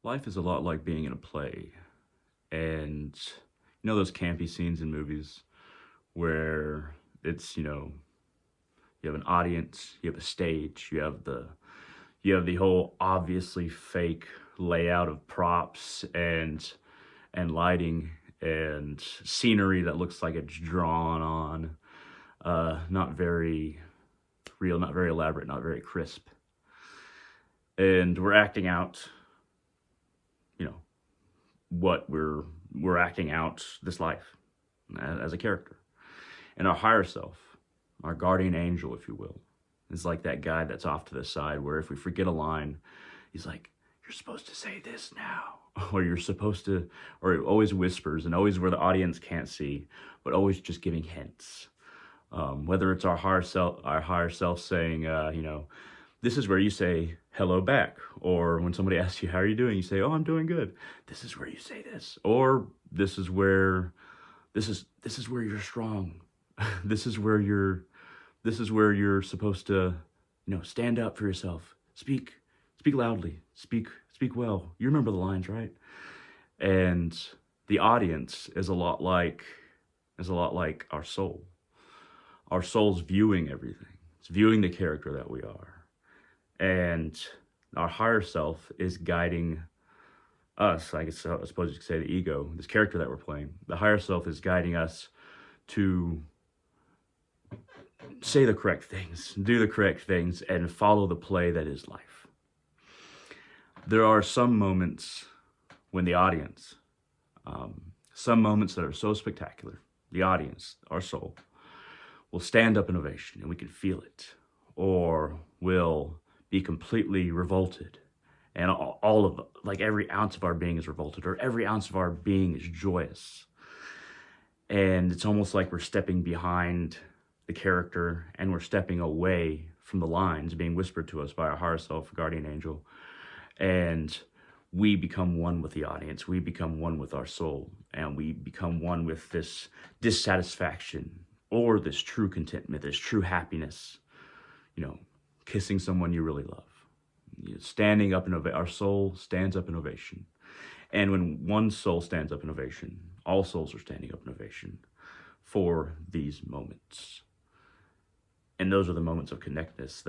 Life is a lot like being in a play. And you know those campy scenes in movies where it's, you have an audience, you have a stage, you have the whole obviously fake layout of props and lighting and scenery that looks like it's drawn on, not very real, not very elaborate, not very crisp. And we're acting out, you know, what we're acting out this life as a character. And our higher self, our guardian angel, if you will, is like that guy that's off to the side where if we forget a line, he's like, "You're supposed to say this now." Or you're supposed to, or it always whispers and always where the audience can't see, but always just giving hints. Whether it's our higher self saying, this is where you say hello back, or when somebody asks you how are you doing, you say, "Oh, I'm doing good." This is where you say this, or this is where you're strong. this is where you're this is where you're supposed to, stand up for yourself. Speak loudly. Speak well. You remember the lines, right? And the audience is a lot like our soul. Our soul's viewing everything. It's viewing the character that we are. And our higher self is guiding us. I suppose you could say the ego, this character that we're playing. The higher self is guiding us to say the correct things, do the correct things, and follow the play that is life. There are some moments when the audience, some moments that are so spectacular, the audience, our soul, will stand up in ovation and we can feel it, or will be completely revolted. And all of, like every ounce of our being is revolted, or every ounce of our being is joyous. And it's almost like we're stepping behind the character and we're stepping away from the lines being whispered to us by our higher self, guardian angel. And we become one with the audience. We become one with our soul. And we become one with this dissatisfaction or this true contentment, this true happiness, kissing someone you really love. Standing up in our soul stands up in ovation. And when one soul stands up in ovation, all souls are standing up in ovation for these moments. And those are the moments of connectedness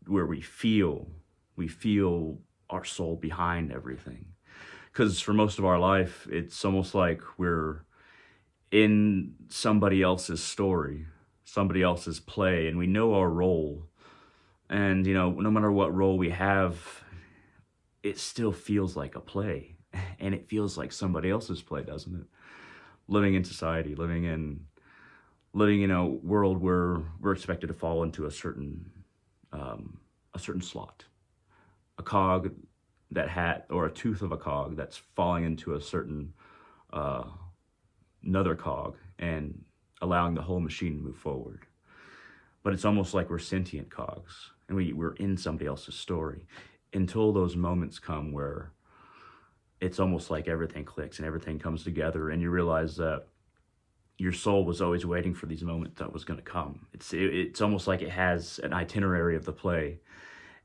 where we feel our soul behind everything. Because for most of our life, it's almost like we're in somebody else's story, somebody else's play, and we know our role. And, no matter what role we have, it still feels like a play. And it feels like somebody else's play, doesn't it? Living in society, living in a world where we're expected to fall into a certain slot, a cog or a tooth of a cog that's falling into a certain another cog and allowing the whole machine to move forward. But it's almost like we're sentient cogs and we're in somebody else's story until those moments come where it's almost like everything clicks and everything comes together and you realize that your soul was always waiting for these moments that was going to come. It's almost like it has an itinerary of the play,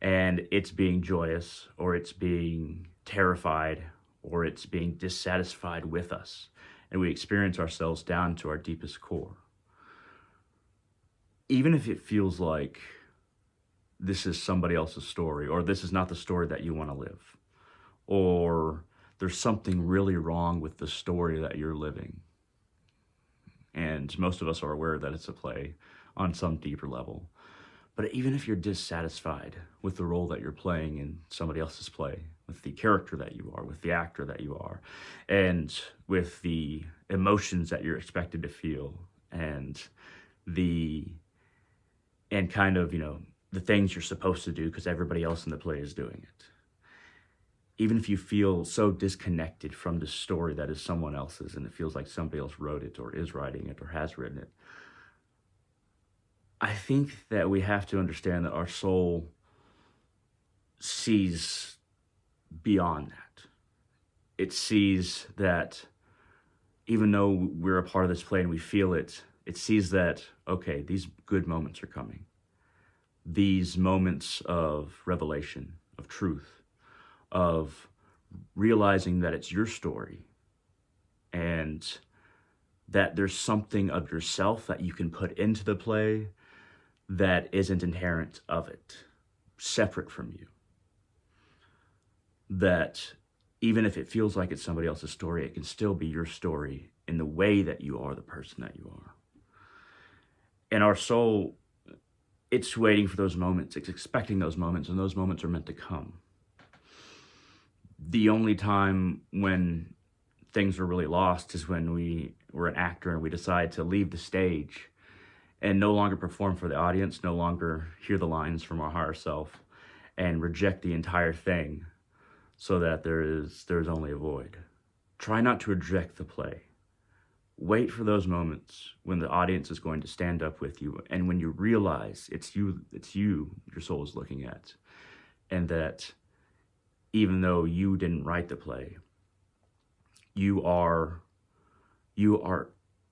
and it's being joyous, or it's being terrified, or it's being dissatisfied with us, and we experience ourselves down to our deepest core. Even if it feels like this is somebody else's story, or this is not the story that you want to live, or there's something really wrong with the story that you're living. And most of us are aware that it's a play on some deeper level. But even if you're dissatisfied with the role that you're playing in somebody else's play, with the character that you are, with the actor that you are, and with the emotions that you're expected to feel, and kind of, the things you're supposed to do because everybody else in the play is doing it. Even if you feel so disconnected from the story that is someone else's and it feels like somebody else wrote it or is writing it or has written it, I think that we have to understand that our soul sees beyond that. It sees that even though we're a part of this play and we feel it, it sees that, okay, these good moments are coming. These moments of revelation, of truth, of realizing that it's your story and that there's something of yourself that you can put into the play that isn't inherent of it, separate from you. That even if it feels like it's somebody else's story, it can still be your story in the way that you are the person that you are. And our soul, it's waiting for those moments, it's expecting those moments, and those moments are meant to come. The only time when things are really lost is when we're an actor and we decide to leave the stage and no longer perform for the audience, no longer hear the lines from our higher self, and reject the entire thing so that there's only a void. Try not to reject the play. Wait for those moments when the audience is going to stand up with you, and when you realize it's you your soul is looking at, and that even though you didn't write the play, you are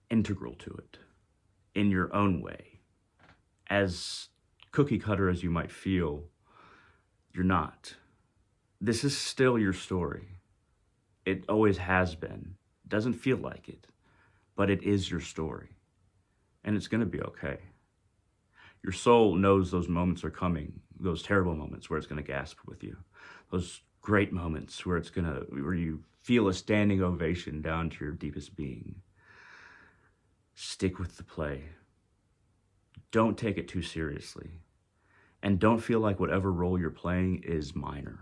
integral to it in your own way. As cookie cutter as you might feel, you're not. This is still your story. It always has been. It doesn't feel like it, but it is your story. And it's going to be okay. Your soul knows those moments are coming, those terrible moments where it's going to gasp with you. Those great moments where you feel a standing ovation down to your deepest being. Stick with the play. Don't take it too seriously. And don't feel like whatever role you're playing is minor,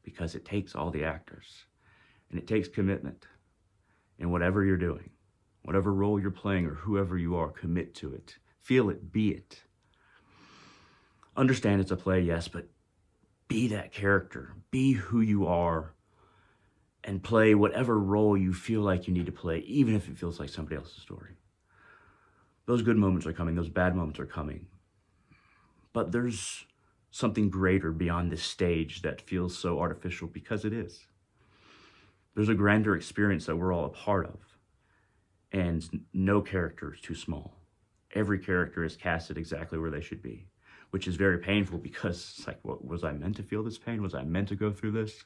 because it takes all the actors, and it takes commitment in whatever you're doing. Whatever role you're playing or whoever you are, commit to it. Feel it, be it. Understand it's a play, yes, but be that character. Be who you are and play whatever role you feel like you need to play, even if it feels like somebody else's story. Those good moments are coming, those bad moments are coming. But there's something greater beyond this stage that feels so artificial, because it is. There's a grander experience that we're all a part of. And no character is too small. Every character is casted exactly where they should be, which is very painful, because it's like, what, was I meant to feel this pain? Was I meant to go through this?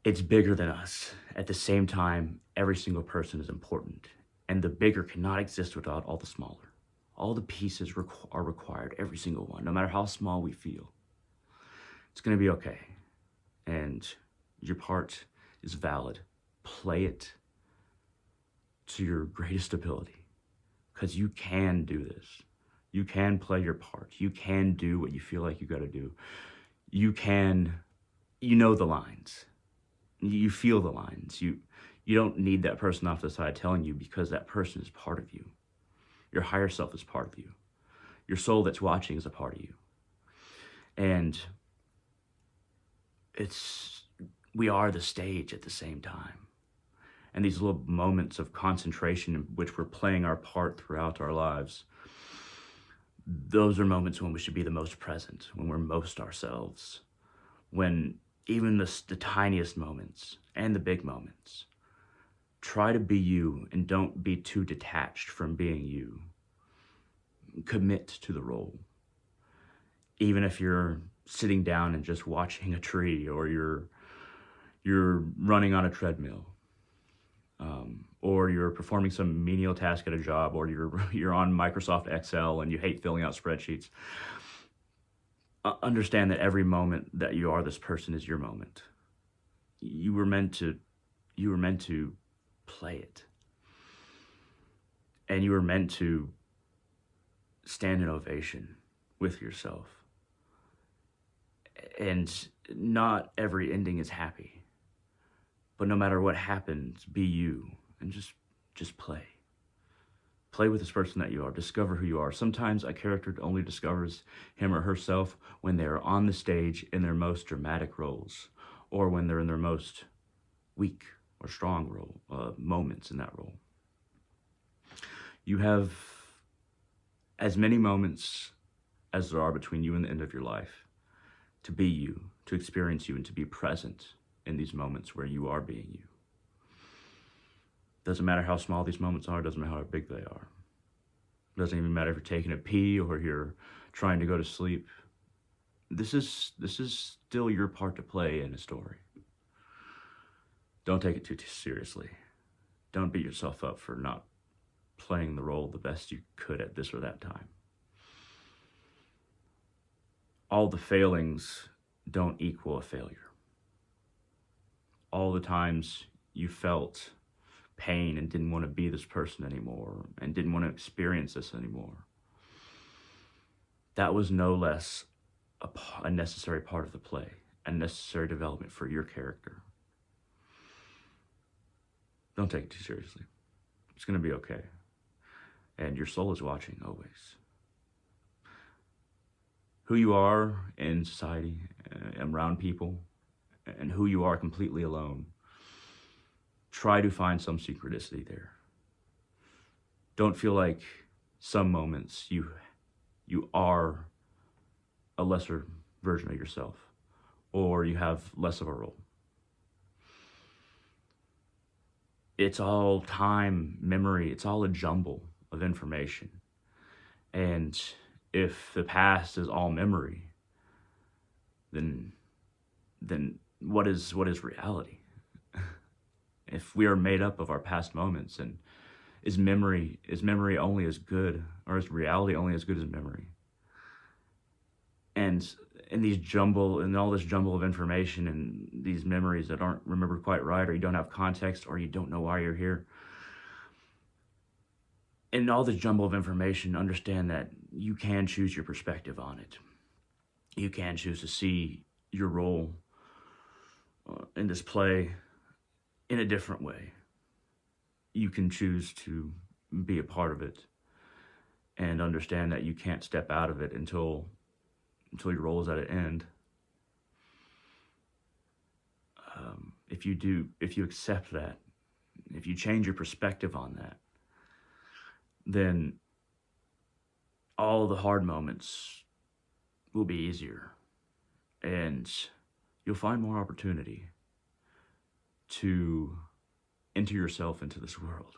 It's bigger than us. At the same time, every single person is important, and the bigger cannot exist without all the smaller. All the pieces are required, every single one, no matter how small we feel. It's going to be okay, and your part is valid. Play it to your greatest ability, because you can do this. You can play your part. You can do what you feel like you got to do. You know the lines. You feel the lines. You don't need that person off the side telling you, because that person is part of you. Your higher self is part of you. Your soul that's watching is a part of you. And we are the stage at the same time. And these little moments of concentration in which we're playing our part throughout our lives, those are moments when we should be the most present, when we're most ourselves, when even the tiniest moments and the big moments, try to be you and don't be too detached from being you. Commit to the role. Even if you're sitting down and just watching a tree, or you're running on a treadmill, or you're performing some menial task at a job, or you're on Microsoft Excel and you hate filling out spreadsheets. Understand that every moment that you are this person is your moment. You were meant to play it, and you were meant to stand in ovation with yourself. And not every ending is happy, but no matter what happens, be you, and just play. Play with this person that you are. Discover who you are. Sometimes a character only discovers him or herself when they are on the stage in their most dramatic roles, or when they're in their most weak or strong role, moments in that role. You have as many moments as there are between you and the end of your life to be you, to experience you, and to be present in these moments where you are being you. Doesn't matter how small these moments are, doesn't matter how big they are. Doesn't even matter if you're taking a pee or you're trying to go to sleep. this is still your part to play in a story. Don't take it too seriously. Don't beat yourself up for not playing the role the best you could at this or that time. All the failings don't equal a failure. All the times you felt pain and didn't want to be this person anymore and didn't want to experience this anymore, that was no less a necessary part of the play, a necessary development for your character. Don't take it too seriously. It's going to be okay. And your soul is watching always. Who you are in society and around people, and who you are completely alone, try to find some synchronicity there. Don't feel like some moments you are a lesser version of yourself, or you have less of a role. It's all time, memory, it's all a jumble of information. And if the past is all memory, then what is reality? If we are made up of our past moments, and is memory only as good, or is reality only as good as memory? And in all this jumble of information and these memories that aren't remembered quite right, or you don't have context, or you don't know why you're here, in all this jumble of information, understand that you can choose your perspective on it. You can choose to see your role in this play in a different way. You can choose to be a part of it and understand that you can't step out of it until your role is at an end. If you accept that, if you change your perspective on that, then all the hard moments will be easier, and you'll find more opportunity to enter yourself into this world,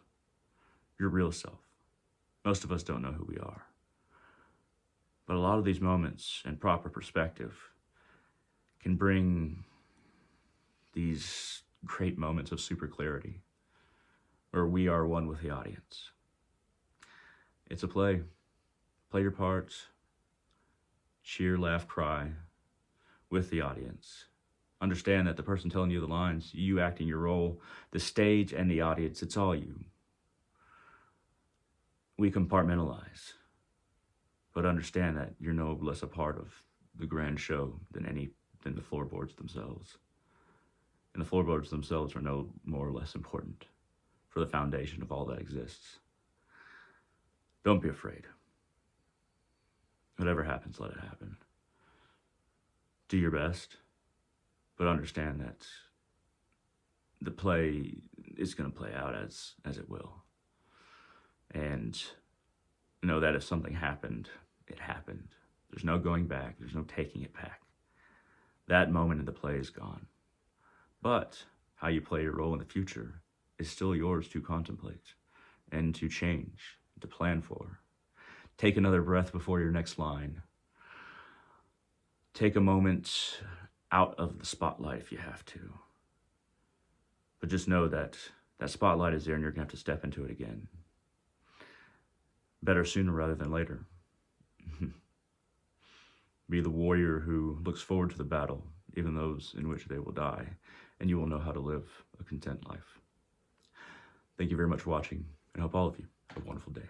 your real self. Most of us don't know who we are, but a lot of these moments and proper perspective can bring these great moments of super clarity where we are one with the audience. It's a play. Play your parts. Cheer, laugh, cry with the audience. Understand that the person telling you the lines, you acting your role, the stage and the audience, it's all you. We compartmentalize, but understand that you're no less a part of the grand show than the floorboards themselves. And the floorboards themselves are no more or less important for the foundation of all that exists. Don't be afraid. Whatever happens, let it happen. Do your best, but understand that the play is going to play out as it will. And know that if something happened, it happened. There's no going back. There's no taking it back. That moment in the play is gone. But how you play your role in the future is still yours to contemplate and to change, to plan for. Take another breath before your next line. Take a moment out of the spotlight if you have to. But just know that that spotlight is there and you're going to have to step into it again. Better sooner rather than later. Be the warrior who looks forward to the battle, even those in which they will die, and you will know how to live a content life. Thank you very much for watching, and I hope all of you have a wonderful day.